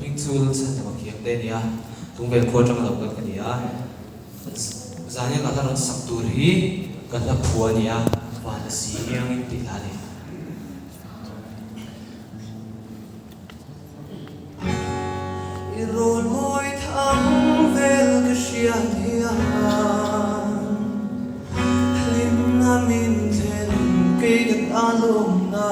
Hing chul san ma khiam te nia tung vel kho tang lo ka nia zanya ka tan sak tur hi ka la phua nia wa la si yang in ti la ni Iron môi thắm vel ka shiang hiang lim na min then cây gật alom na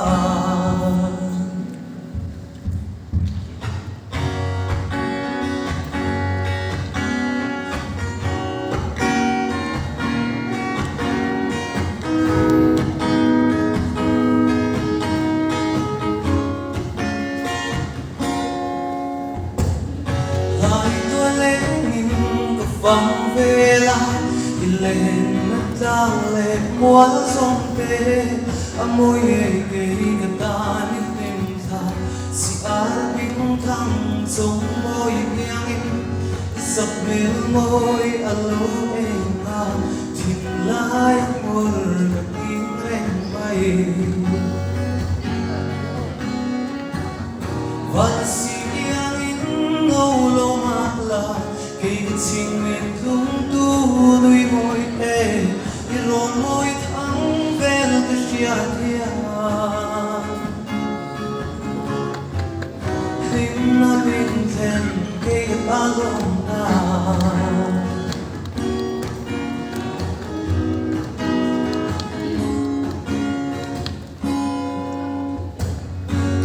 vang về lại thì lên mắt đang lên muốn sông về môi gây cả ta nên tình dài si ai biết thăng sông môi nhang sập mê môi alo em à tìm lại một gặp in em bay và si nhang in ngâu lâu mà là cây tình mình tung tu nuôi môi e rồi môi thắng vel cái chia thia tim na mình thêm cây ba lông na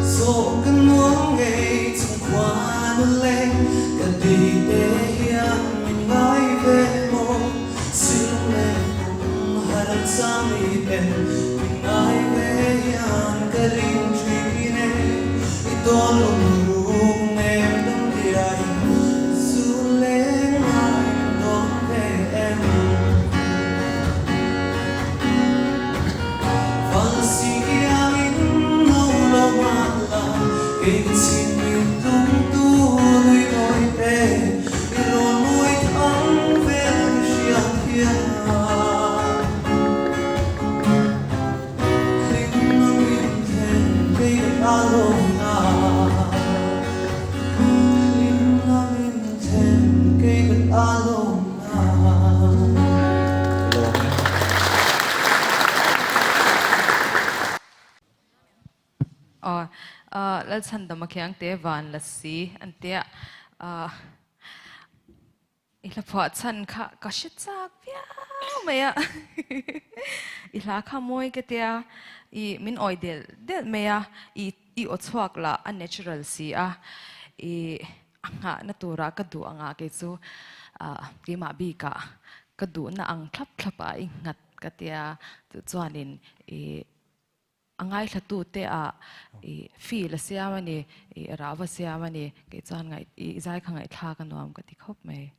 số cái muốn ngày trong qua nó lên cả đi để nói về một xin em cũng harap sa amin mình nói về yan ka rin chine ito lumunog em đâm điay dù lên ai đón về em và si amin lâu lâu mà là cái xin mình tung tu nuôi đôi emแล้วฉันต้องมาเขียนเตวันละสิอันเตียอีละพอฉันค่ะก็ชิดจากเพี้ยไม่อะอีละขโมยก็เตียอีมินออยเดลไม่อะอีอดสวกละอัน natural สิอะอีอ่างะนัตัวรักกระดูอ่างะเกจูที่มาบีกะกระดูน่ะอังคลับไปงัดก็เตียตัวจวนนินangay sa tute feel siya man rava siya man kay chan ngai izay ka ngai tha ka nuam ka tikhop mai